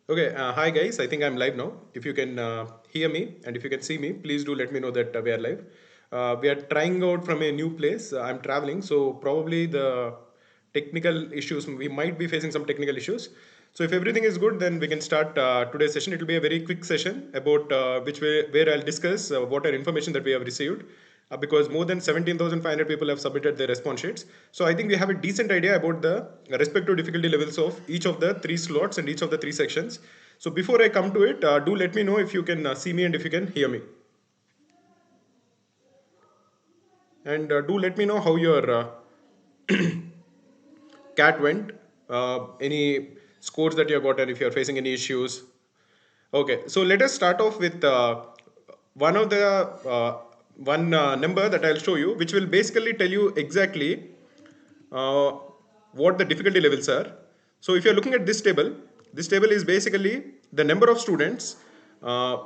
Okay, hi guys. I think I'm live now. If you can hear me and if you can see me, please do let me know that we are live. We are trying out from a new place. I'm traveling, so probably the technical issues, we might be facing some technical issues. So if everything is good, then we can start today's session. It will be a very quick session about which way where I'll discuss what are information that we have received because more than 17,500 people have submitted their response sheets. So I think we have a decent idea about the respective difficulty levels of each of the three slots and each of the three sections. So before I come to it, do let me know if you can see me and if you can hear me. And do let me know how your cat went, any scores that you have got, and if you are facing any issues. Okay, so let us start off with one of the one number that I'll show you, which will basically tell you exactly uh, what the difficulty levels are. So if you're looking at this table is basically the number of students uh,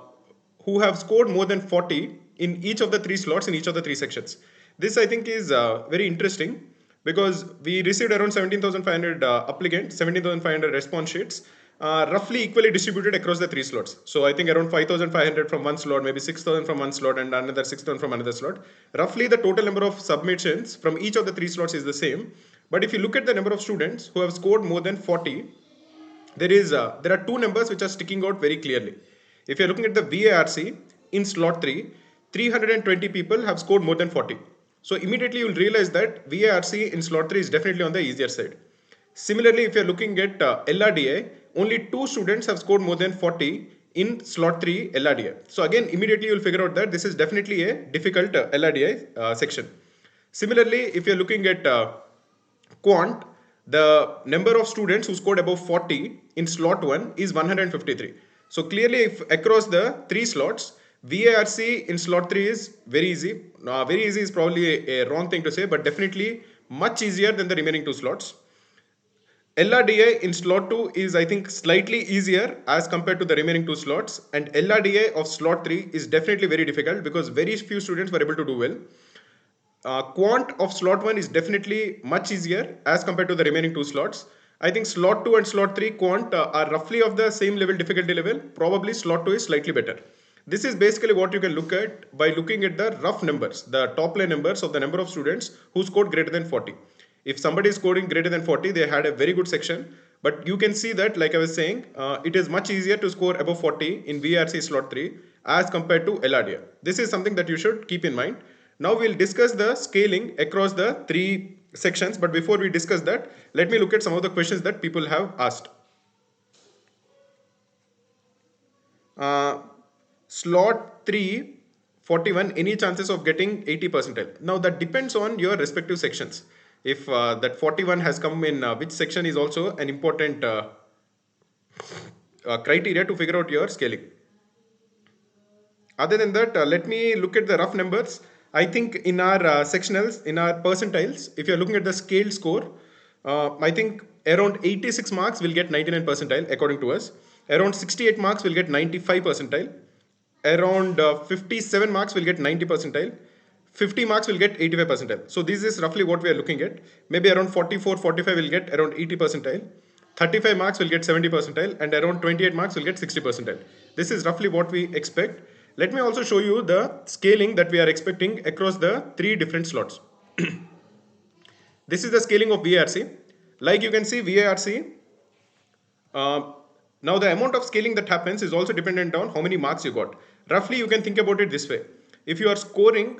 who have scored more than 40 in each of the three slots in each of the three sections. This I think is very interesting because we received around 17,500 applicants, 17,500 response sheets, roughly equally distributed across the three slots. So I think around 5,500 from one slot, maybe 6,000 from one slot, and another 6,000 from another slot. Roughly the total number of submissions from each of the three slots is the same. But if you look at the number of students who have scored more than 40, there are two numbers which are sticking out very clearly. If you're looking at the VARC in slot 3, 320 people have scored more than 40. So immediately you'll realize that VARC in slot 3 is definitely on the easier side. Similarly, if you're looking at LRDA, only two students have scored more than 40 in slot 3 LRDA. So again, immediately you'll figure out that this is definitely a difficult LRDA section. Similarly, if you're looking at quant, the number of students who scored above 40 in slot 1 is 153. So clearly, if across the three slots, VARC in slot 3 is very easy. Very easy is probably a wrong thing to say, but definitely much easier than the remaining two slots. LRDA in slot 2 is, I think, slightly easier as compared to the remaining two slots, and LRDA of slot 3 is definitely very difficult because very few students were able to do well. Quant of slot 1 is definitely much easier as compared to the remaining two slots. I think slot 2 and slot 3 quant are roughly of the same level difficulty level. Probably slot 2 is slightly better. This is basically what you can look at by looking at the rough numbers, the top line numbers of the number of students who scored greater than 40. If somebody is scoring greater than 40, they had a very good section. But you can see that, like I was saying, it is much easier to score above 40 in VRC slot 3 as compared to LRDA. This is something that you should keep in mind. Now we'll discuss the scaling across the three sections. But before we discuss that, let me look at some of the questions that people have asked. Uh, Slot 3, 41, any chances of getting 80 percentile? Now that depends on your respective sections. If that 41 has come in which section is also an important criteria to figure out your scaling. Other than that, let me look at the rough numbers. I think in our sectionals, in our percentiles, if you're looking at the scaled score, I think around 86 marks will get 99 percentile according to us. Around 68 marks will get 95 percentile. Around 57 marks will get 90 percentile. 50 marks will get 85 percentile. So this is roughly what we are looking at. Maybe around 44, 45 will get around 80 percentile. 35 marks will get 70 percentile, and around 28 marks will get 60 percentile. This is roughly what we expect. Let me also show you the scaling that we are expecting across the three different slots. This is the scaling of VARC. Like you can see, VARC, now the amount of scaling that happens is also dependent on how many marks you got. Roughly, you can think about it this way. If you are scoring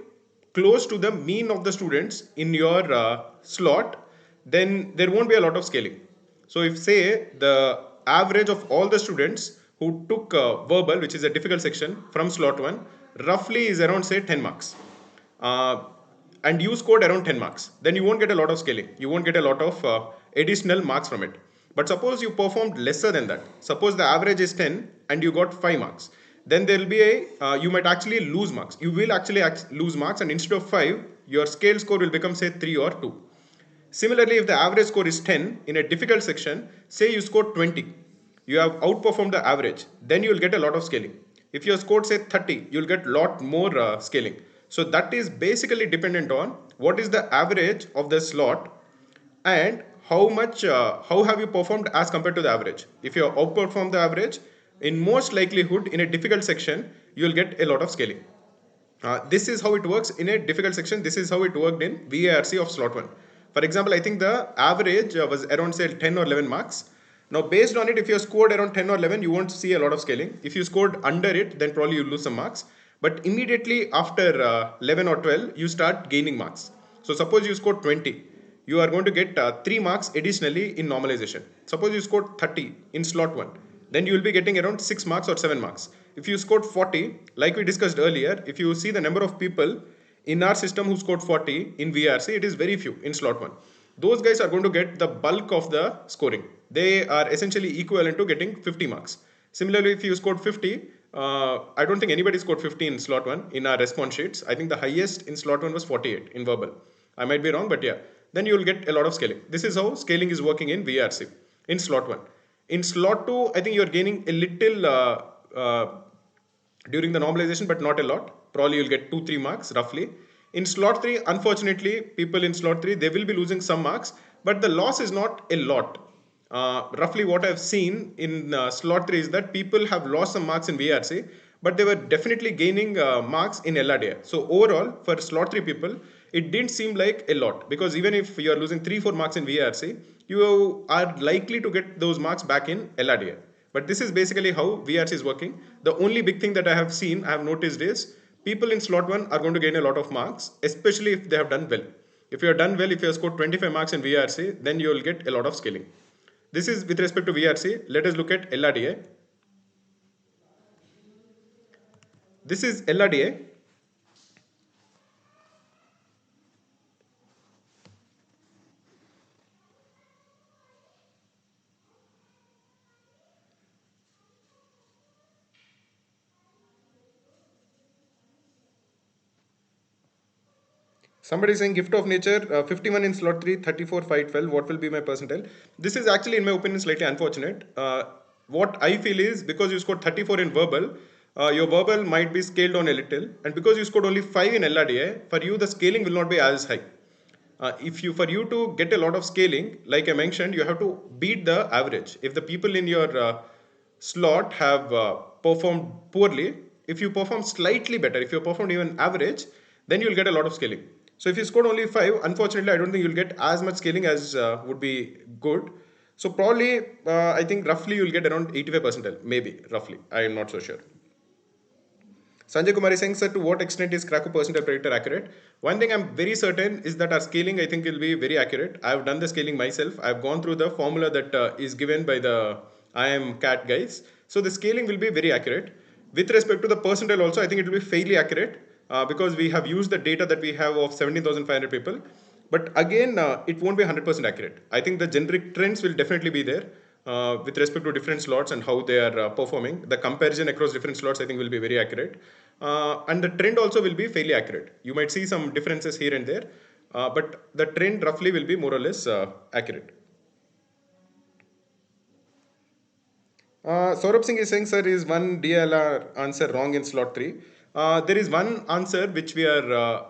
close to the mean of the students in your slot, then there won't be a lot of scaling. So if say the average of all the students who took verbal, which is a difficult section from slot 1, roughly is around say 10 marks. And you scored around 10 marks, then you won't get a lot of scaling. You won't get a lot of additional marks from it. But suppose you performed lesser than that. Suppose the average is 10 and you got 5 marks. Then there will be you might actually lose marks. You will actually lose marks, and instead of 5, your scale score will become say 3 or 2. Similarly, if the average score is 10 in a difficult section, say you scored 20, you have outperformed the average, then you will get a lot of scaling. If you have scored say 30, you will get a lot more scaling. So that is basically dependent on what is the average of the slot and how have you performed as compared to the average. If you outperform the average, in most likelihood in a difficult section, you'll get a lot of scaling. This is how it works in a difficult section. This is how it worked in VARC of slot 1. For example, I think the average was around say 10 or 11 marks. Now based on it, if you scored around 10 or 11, you won't see a lot of scaling. If you scored under it, then probably you lose some marks. But immediately after 11 or 12, you start gaining marks. So suppose you scored 20, you are going to get 3 marks additionally in normalization. Suppose you scored 30 in slot 1, then you will be getting around 6 marks or 7 marks. If you scored 40, like we discussed earlier, if you see the number of people in our system who scored 40 in VRC, it is very few in slot 1. Those guys are going to get the bulk of the scoring. They are essentially equivalent to getting 50 marks. Similarly, if you scored 50, I don't think anybody scored 50 in slot 1 in our response sheets. I think the highest in slot 1 was 48 in verbal. I might be wrong, but yeah. Then you will get a lot of scaling. This is how scaling is working in VRC in slot 1. In slot 2, I think you're gaining a little during the normalization, but not a lot. Probably you'll get 2-3 marks roughly. In slot 3, unfortunately, people in slot 3, they will be losing some marks, but the loss is not a lot. Roughly what I've seen in slot 3 is that people have lost some marks in VRC, but they were definitely gaining marks in LRDI. So overall, for slot 3 people, it didn't seem like a lot, because even if you are losing 3-4 marks in VRC, you are likely to get those marks back in LRDI. But this is basically how VRC is working. The only big thing that I have noticed is people in slot 1 are going to gain a lot of marks, especially if they have done well. If you have done well, if you have scored 25 marks in VRC, then you will get a lot of scaling. This is with respect to VRC. Let us look at LRDI. This is LRDI. Somebody is saying gift of nature, 51 in slot 3, 34 fight well. What will be my percentile? This is actually, in my opinion, slightly unfortunate. What I feel is because you scored 34 in verbal, your verbal might be scaled on a little, and because you scored only 5 in LRDI, for you the scaling will not be as high. For you to get a lot of scaling, like I mentioned, you have to beat the average. If the people in your slot have performed poorly, if you perform slightly better, if you performed even average, then you'll get a lot of scaling. So if you scored only 5, unfortunately, I don't think you'll get as much scaling as would be good. So probably, I think roughly you'll get around 85 percentile, maybe, roughly. I am not so sure. Sanjay Kumar is saying, sir, to what extent is Cracku percentile predictor accurate? One thing I'm very certain is that our scaling, I think, will be very accurate. I've done the scaling myself. I've gone through the formula that is given by the IIMA guys. So the scaling will be very accurate. With respect to the percentile also, I think it will be fairly accurate because we have used the data that we have of 17,500 people. But again, it won't be 100% accurate. I think the generic trends will definitely be there. With respect to different slots and how they are performing. The comparison across different slots, I think, will be very accurate. And the trend also will be fairly accurate. You might see some differences here and there, but the trend roughly will be more or less accurate. Saurabh Singh is saying, sir, is one DLR answer wrong in slot 3? There is one answer which we are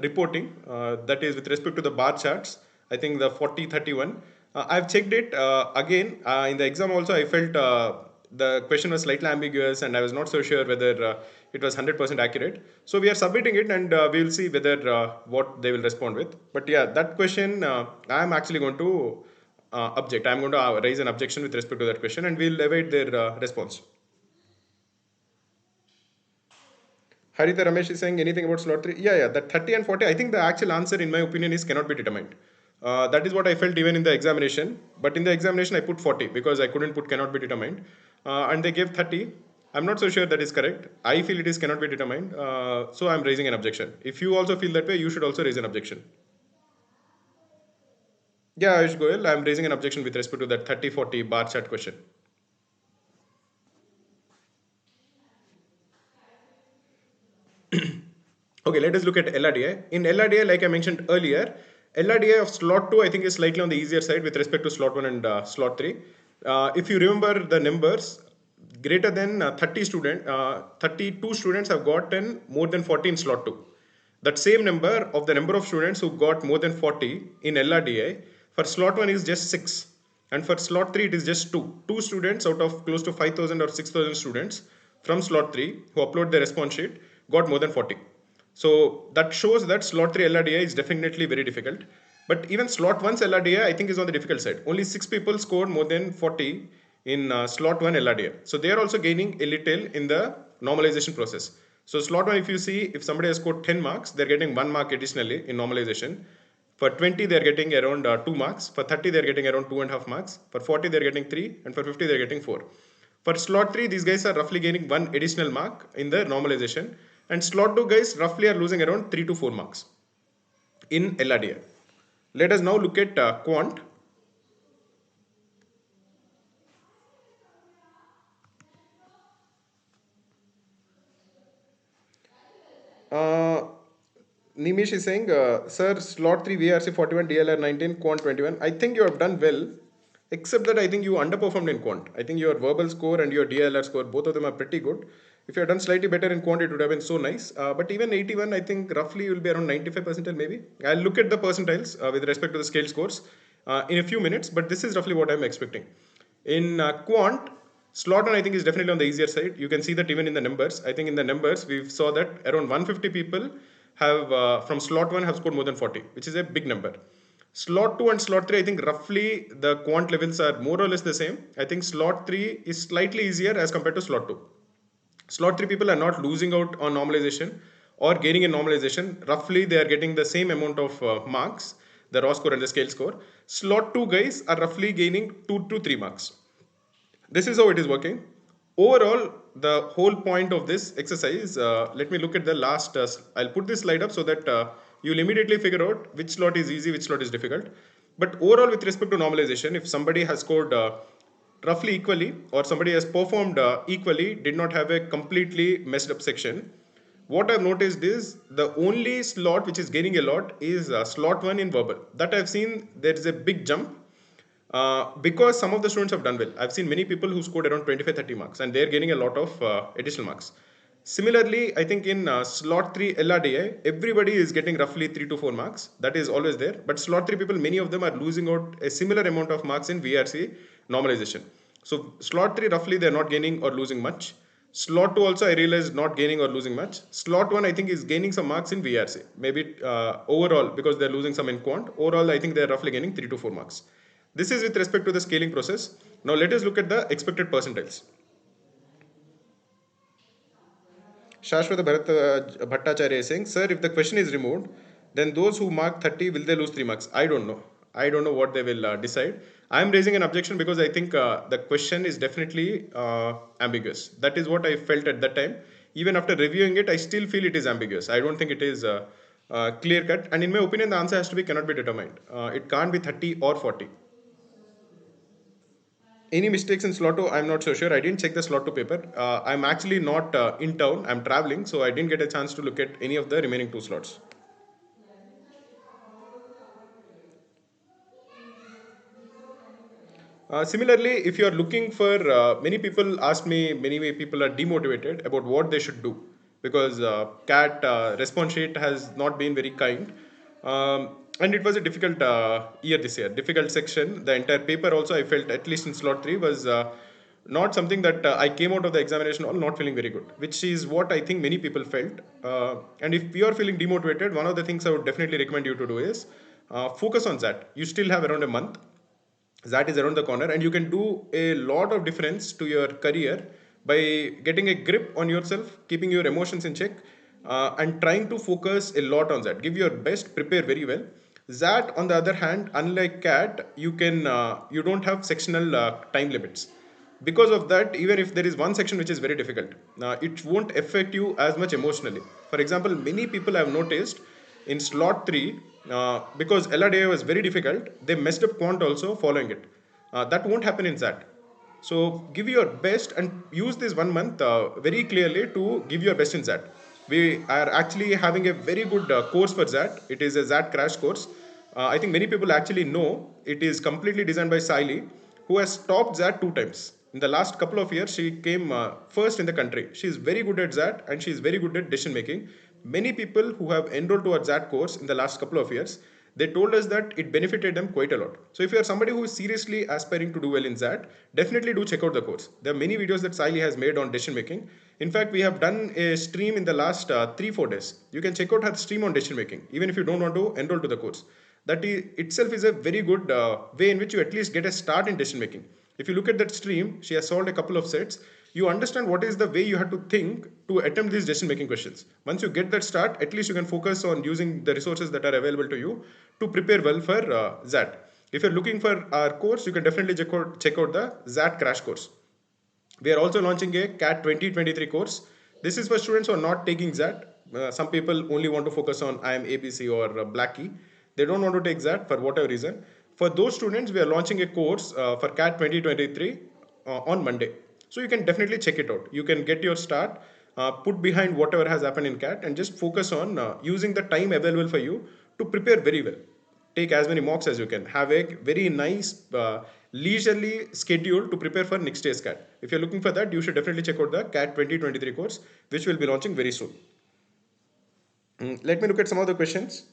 reporting, that is with respect to the bar charts. I think the 4031. I've checked it again. In the exam also, I felt the question was slightly ambiguous and I was not so sure whether it was 100% accurate. So we are submitting it and we will see whether what they will respond with. But yeah, that question I am actually going to object. I'm going to raise an objection with respect to that question and we'll await their response. Haritha Ramesh is saying anything about slot 3? Yeah, that 30 and 40, I think the actual answer in my opinion is cannot be determined. That is what I felt even in the examination. But in the examination, I put 40 because I couldn't put cannot be determined. And they gave 30. I'm not so sure that is correct. I feel it is cannot be determined. So I'm raising an objection. If you also feel that way, you should also raise an objection. Yeah, Ayush Goyal, I'm raising an objection with respect to that 30-40 bar chart question. Okay, let us look at LRDI. In LRDI, like I mentioned earlier, LRDI of slot 2, I think is slightly on the easier side with respect to slot 1 and slot 3. If you remember the numbers, greater than 32 students have gotten more than 40 in slot 2. That same number of the number of students who got more than 40 in LRDI, For slot 1 is just 6, and for slot 3 it is just 2. 2 students out of close to 5,000 or 6,000 students from slot 3 who upload their response sheet got more than 40. So that shows that slot 3 LRDI is definitely very difficult. But even slot 1's LRDI I think is on the difficult side. Only 6 people scored more than 40 in slot 1 LRDI. So they are also gaining a little in the normalization process. So slot 1, if you see, if somebody has scored 10 marks, they're getting 1 mark additionally in normalization. For 20, they're getting around 2 marks. For 30, they're getting around 2.5 marks. For 40, they're getting 3. And for 50, they're getting 4. For slot 3, these guys are roughly gaining 1 additional mark in the normalization. And slot 2 guys roughly are losing around 3 to 4 marks in LRDI. Let us now look at quant. Uh, Nimish is saying, sir, slot 3 VRC 41, DLR 19, quant 21. I think you have done well, except that I think you underperformed in quant. I think your verbal score and your DLR score, both of them are pretty good. If you had done slightly better in quant, it would have been so nice. But even 81, I think roughly you will be around 95 percentile maybe. I'll look at the percentiles with respect to the scale scores in a few minutes, but this is roughly what I'm expecting. In quant, slot 1 I think is definitely on the easier side. You can see that even in the numbers. I think in the numbers we saw that around 150 people have from slot 1 have scored more than 40, which is a big number. Slot 2 and slot 3, I think roughly the quant levels are more or less the same. I think slot 3 is slightly easier as compared to slot 2. Slot 3 people are not losing out on normalization or gaining in normalization. Roughly they are getting the same amount of marks, the raw score and the scale score. Slot 2 guys are roughly gaining 2 to 3 marks. This is how it is working. Overall, the whole point of this exercise, let me look at the last, I'll put this slide up so that you'll immediately figure out which slot is easy, which slot is difficult. But overall, with respect to normalization, if somebody has scored roughly equally or somebody has performed equally, did not have a completely messed up section, what I've noticed is the only slot which is gaining a lot is slot 1 in verbal. That I've seen there is a big jump because some of the students have done well. I've seen many people who scored around 25-30 marks and they're gaining a lot of additional marks. Similarly, I think in slot 3 LRDI, everybody is getting roughly 3 to 4 marks. That is always there. But slot 3 people, many of them are losing out a similar amount of marks in VRC normalization. So slot 3 roughly they're not gaining or losing much. Slot 2 also I realized not gaining or losing much. Slot 1 I think is gaining some marks in VRC. Maybe overall because they're losing some in quant. Overall I think they're roughly gaining 3 to 4 marks. This is with respect to the scaling process. Now let us look at the expected percentiles. Shashwata Bhattacharya is saying, sir, if the question is removed, then those who mark 30, will they lose 3 marks? I don't know. I don't know what they will decide. I am raising an objection because I think the question is definitely ambiguous. That is what I felt at that time. Even after reviewing it, I still feel it is ambiguous. I don't think it is clear cut. And in my opinion, the answer has to be cannot be determined. It can't be 30 or 40. Any mistakes in slot 2? I'm not so sure. I didn't check the slot 2 paper. I'm actually not in town. I'm traveling, so I didn't get a chance to look at any of the remaining 2 slots. Similarly, if you are looking for, many people ask me, many people are demotivated about what they should do because CAT response sheet has not been very kind. And it was a difficult year this year, difficult section. The entire paper also I felt, at least in slot 3, was not something that I came out of the examination all not feeling very good, which is what I think many people felt. And if you are feeling demotivated, one of the things I would definitely recommend you to do is focus on that. You still have around a month. That is around the corner and you can do a lot of difference to your career by getting a grip on yourself, keeping your emotions in check, and trying to focus a lot on that. Give your best, prepare very well. That on the other hand, unlike CAT, you don't have sectional time limits. Because of that, even if there is one section which is very difficult, it won't affect you as much emotionally. For example, many people have noticed in slot 3, because LRDI was very difficult, they messed up quant also following it. That won't happen in ZAT. So give your best and use this 1 month very clearly to give your best in ZAT. We are actually having a very good course for ZAT. It is a ZAT crash course. I think many people actually know it is completely designed by Saili, who has topped ZAT 2 times. In the last couple of years, she came first in the country. She is very good at ZAT and she is very good at decision making. Many people who have enrolled towards that course in the last couple of years, they told us that it benefited them quite a lot. So if you are somebody who is seriously aspiring to do well in that, definitely do check out the course. There are many videos that Sally has made on decision making. In fact, we have done a stream in the last 3-4 days. You can check out her stream on decision making, even if you don't want to enroll to the course. That itself is a very good way in which you at least get a start in decision making. If you look at that stream, she has solved a couple of sets. You understand what is the way you have to think to attempt these decision making questions. Once you get that start, at least you can focus on using the resources that are available to you to prepare well for ZAT. If you're looking for our course, you can definitely check out the ZAT crash course. We are also launching a CAT 2023 course. This is for students who are not taking ZAT. Some people only want to focus on IIM ABC or Black Key. They don't want to take ZAT for whatever reason. For those students, we are launching a course for CAT 2023 on Monday. So you can definitely check it out. You can get your start, put behind whatever has happened in CAT, and just focus on using the time available for you to prepare very well. Take as many mocks as you can. Have a very nice leisurely schedule to prepare for next year's CAT. If you're looking for that, you should definitely check out the CAT 2023 course, which will be launching very soon. Let me look at some of the questions.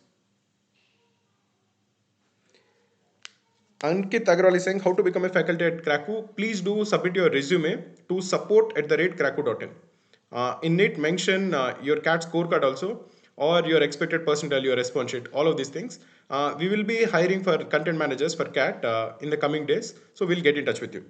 Ankit Agrawal is saying, how to become a faculty at Cracku? Please do submit your resume to support@cracku.in. In it, mention your CAT scorecard also, or your expected percentile, your response sheet, all of these things. We will be hiring for content managers for CAT in the coming days, so we'll get in touch with you.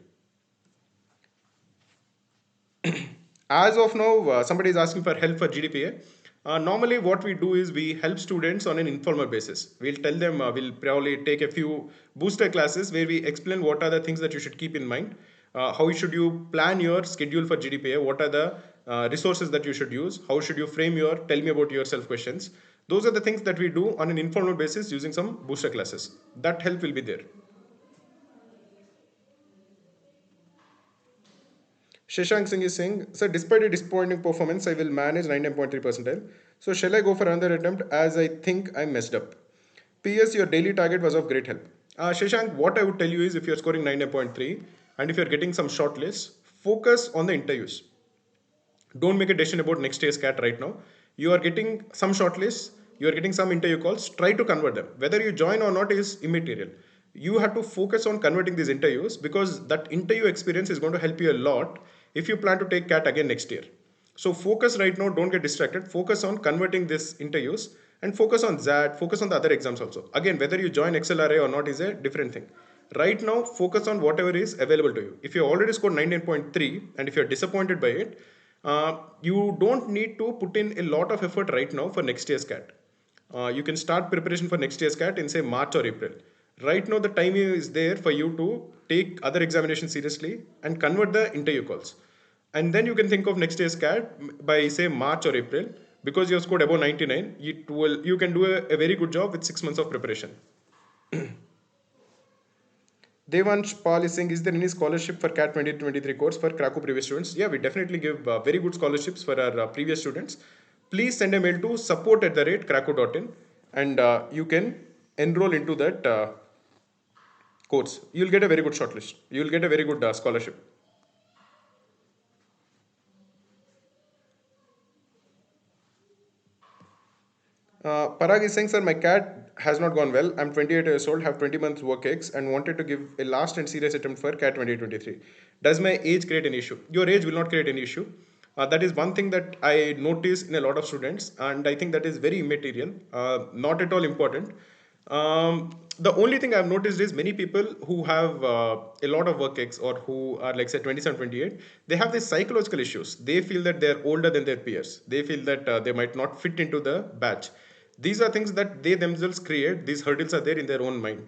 As of now, somebody is asking for help for GDPA. Normally, what we do is we help students on an informal basis. We'll tell them, we'll probably take a few booster classes where we explain what are the things that you should keep in mind. How should you plan your schedule for GDPA? What are the resources that you should use? How should you frame your tell me about yourself questions? Those are the things that we do on an informal basis using some booster classes. That help will be there. Shashank Singh is saying, sir, despite a disappointing performance, I will manage 99.3 percentile. So shall I go for another attempt as I think I messed up? PS, your daily target was of great help. Shashank, what I would tell you is if you're scoring 99.3 and if you're getting some shortlists, focus on the interviews. Don't make a decision about next year's CAT right now. You are getting some shortlists, you are getting some interview calls, try to convert them. Whether you join or not is immaterial. You have to focus on converting these interviews because that interview experience is going to help you a lot if you plan to take CAT again next year. So focus right now, don't get distracted. Focus on converting these interviews and focus on that, focus on the other exams also. Again, whether you join XLRA or not is a different thing. Right now, focus on whatever is available to you. If you already scored 19.3 and if you're disappointed by it, you don't need to put in a lot of effort right now for next year's CAT. You can start preparation for next year's CAT in say March or April. Right now, the time is there for you to take other examinations seriously and convert the interview calls. And then you can think of next year's CAT by say March or April. Because you have scored above 99, you can do a very good job with 6 months of preparation. Devansh Pal is saying, is there any scholarship for CAT 2023 course for Cracku previous students? Yeah, we definitely give very good scholarships for our previous students. Please send a mail to support@cracku.in and you can enroll into that course. You'll get a very good shortlist. You'll get a very good scholarship. Parag is saying, sir, my CAT has not gone well. I'm 28 years old, have 20 months work ex, and wanted to give a last and serious attempt for CAT 2023. Does my age create an issue? Your age will not create any issue. That is one thing that I notice in a lot of students, and I think that is very immaterial, not at all important. The only thing I've noticed is many people who have a lot of work ex or who are like say 27, 28, they have these psychological issues. They feel that they're older than their peers. They feel that they might not fit into the batch. These are things that they themselves create. These hurdles are there in their own mind.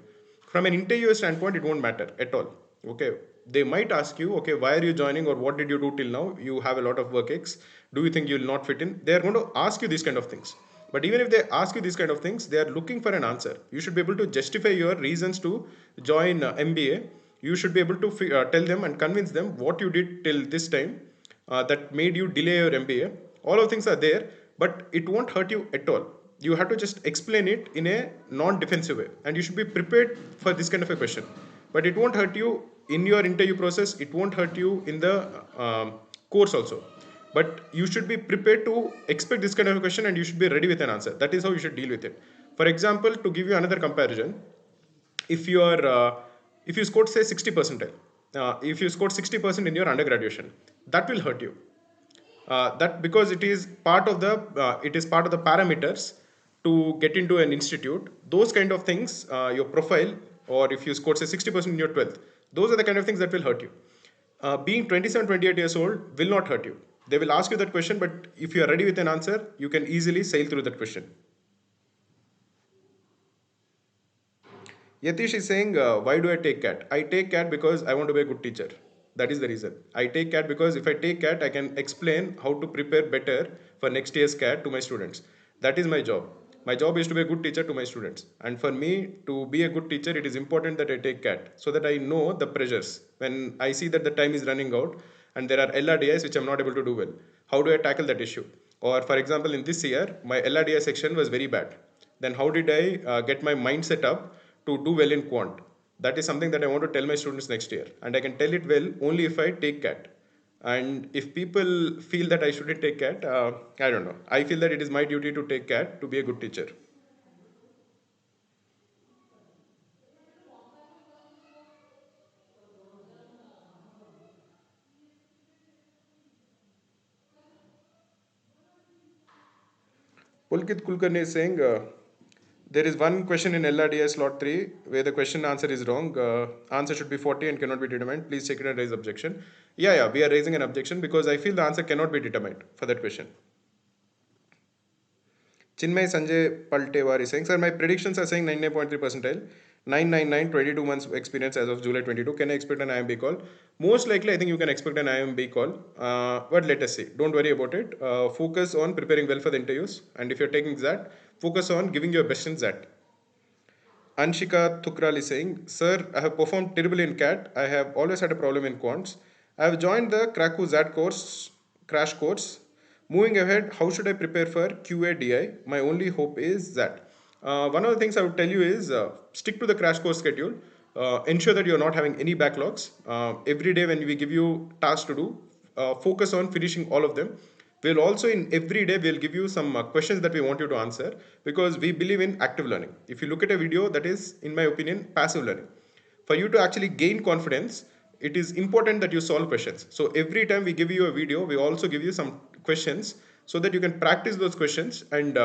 From an interviewer standpoint, it won't matter at all. Okay, they might ask you, okay, why are you joining or what did you do till now? You have a lot of work ex. Do you think you'll not fit in? They are going to ask you these kind of things. But even if they ask you these kind of things, they are looking for an answer. You should be able to justify your reasons to join MBA. You should be able to tell them and convince them what you did till this time that made you delay your MBA. All of things are there, but it won't hurt you at all. You have to just explain it in a non-defensive way, and you should be prepared for this kind of a question. But it won't hurt you in your interview process. It won't hurt you in the course also. But you should be prepared to expect this kind of a question, and you should be ready with an answer. That is how you should deal with it. For example, to give you another comparison, if you are if you scored say 60 percentile, if you scored 60% in your undergraduation, that will hurt you. That because it is part of the parameters to get into an institute. Those kind of things, your profile, or if you scored say 60% in your 12th, those are the kind of things that will hurt you. Being 27, 28 years old will not hurt you. They will ask you that question, but if you are ready with an answer, you can easily sail through that question. Yatish is saying, why do I take CAT? I take CAT because I want to be a good teacher. That is the reason. I take CAT because if I take CAT, I can explain how to prepare better for next year's CAT to my students. That is my job. My job is to be a good teacher to my students. And for me to be a good teacher, it is important that I take CAT so that I know the pressures. When I see that the time is running out and there are LRDIs which I'm not able to do well, how do I tackle that issue? Or for example, in this year, my LRDI section was very bad. Then how did I get my mindset up to do well in quant? That is something that I want to tell my students next year, and I can tell it well only if I take CAT. And if people feel that I shouldn't take CAT, I don't know. I feel that it is my duty to take CAT to be a good teacher. Pulkit Kulkarni is saying, there is one question in LRDI slot 3 where the question answer is wrong. Answer should be 40 and cannot be determined. Please check it and raise objection. Yeah, we are raising an objection because I feel the answer cannot be determined for that question. Chinmay Sanjay Paltewar is saying, sir, my predictions are saying 99.3 percentile, 999, 22 months experience as of July 22. Can I expect an IMB call? Most likely, I think you can expect an IMB call. But let us see. Don't worry about it. Focus on preparing well for the interviews. And if you're taking that, focus on giving your best in that. Anshika Thukral is saying, sir, I have performed terribly in CAT. I have always had a problem in quants. I have joined the Cracku ZAT course, crash course. Moving ahead, how should I prepare for QADI? My only hope is that. One of the things I would tell you is stick to the crash course schedule. Ensure that you're not having any backlogs. Every day when we give you tasks to do, focus on finishing all of them. We'll also in every day we'll give you some questions that we want you to answer because we believe in active learning. If you look at a video, that is in my opinion passive learning. For you to actually gain confidence, it is important that you solve questions. So every time we give you a video, we also give you some questions so that you can practice those questions and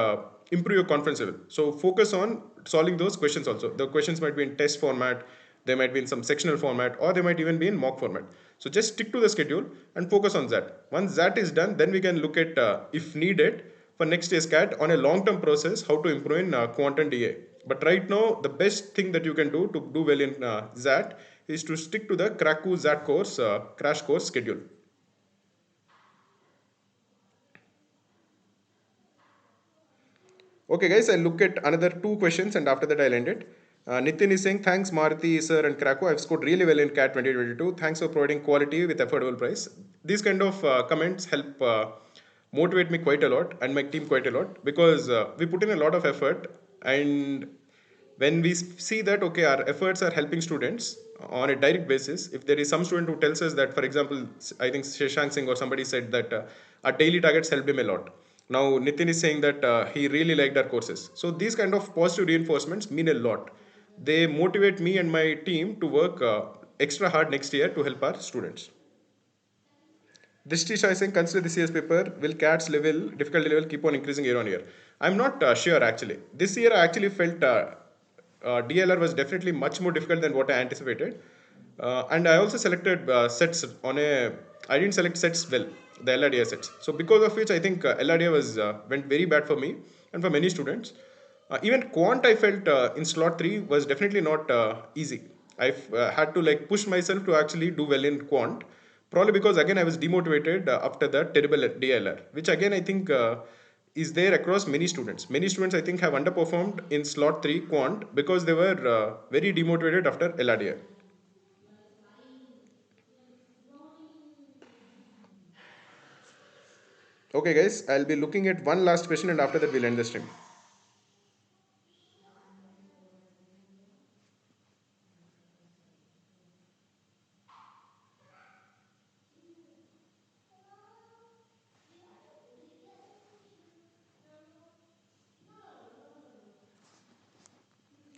improve your confidence level. So focus on solving those questions also. The questions might be in test format, they might be in some sectional format, or they might even be in mock format. So just stick to the schedule and focus on that. Once that is done, then we can look at, if needed, for next year's CAT on a long-term process, how to improve in quant and DA. But right now, the best thing that you can do to do well in ZAT is to stick to the Cracku ZAT course, crash course schedule. Okay, guys, I'll look at another two questions and after that I'll end it. Nitin is saying, thanks Maruti Sir and Cracku. I've scored really well in CAT 2022. Thanks for providing quality with affordable price. These kind of comments help motivate me quite a lot and my team quite a lot because we put in a lot of effort, and when we see that okay our efforts are helping students on a direct basis. If there is some student who tells us that, for example, I think Shashank Singh or somebody said that our daily targets helped him a lot. Now Nitin is saying that he really liked our courses. So these kind of positive reinforcements mean a lot. They motivate me and my team to work extra hard next year to help our students. Drishti Shai saying, consider this year's paper. Will CAT's level, difficulty level, keep on increasing year on year? I'm not sure actually. This year I actually felt DLR was definitely much more difficult than what I anticipated. And I also selected sets on a. I didn't select sets well, the LRDA sets. So because of which I think LRDA was went very bad for me and for many students. Even quant I felt in slot 3 was definitely not easy. I had to like push myself to actually do well in quant. Probably because again I was demotivated after the terrible DLR, which again I think is there across many students. Many students I think have underperformed in slot 3 quant because they were very demotivated after LRDA. Okay guys, I'll be looking at one last question and after that we'll end the stream.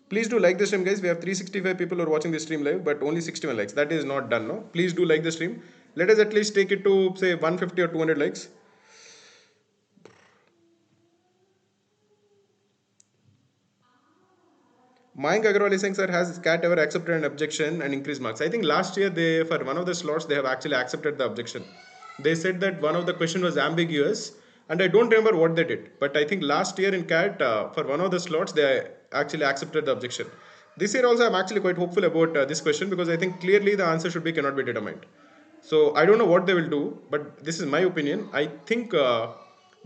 Please do like the stream, guys. We have 365 people who are watching this stream live, but only 61 likes. That is not done, no? Please do like the stream. Let us at least take it to, say, 150 or 200 likes. Mayank Agarwal is saying, sir, has CAT ever accepted an objection and increased marks? I think last year, they for one of the slots, they have actually accepted the objection. They said that one of the question was ambiguous, and I don't remember what they did. But I think last year in CAT, for one of the slots, they actually accepted the objection. This year also, I'm actually quite hopeful about this question because I think clearly the answer should be cannot be determined. So I don't know what they will do, but this is my opinion. I think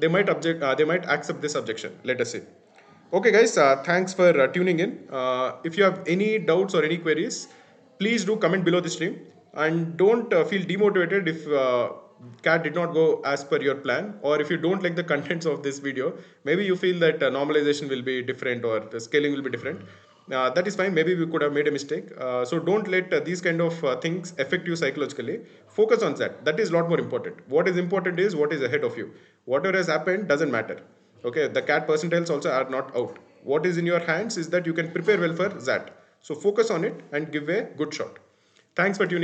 they might object. They might accept this objection. Let us see. Okay, guys, thanks for tuning in. If you have any doubts or any queries, please do comment below the stream and don't feel demotivated if CAT did not go as per your plan, or if you don't like the contents of this video. Maybe you feel that normalization will be different or the scaling will be different. That is fine. Maybe we could have made a mistake. So don't let these kind of things affect you psychologically. Focus on that. That is a lot more important. What is important is what is ahead of you. Whatever has happened doesn't matter. Okay, the CAT percentiles also are not out. What is in your hands is that you can prepare well for that. So focus on it and give a good shot. Thanks for tuning.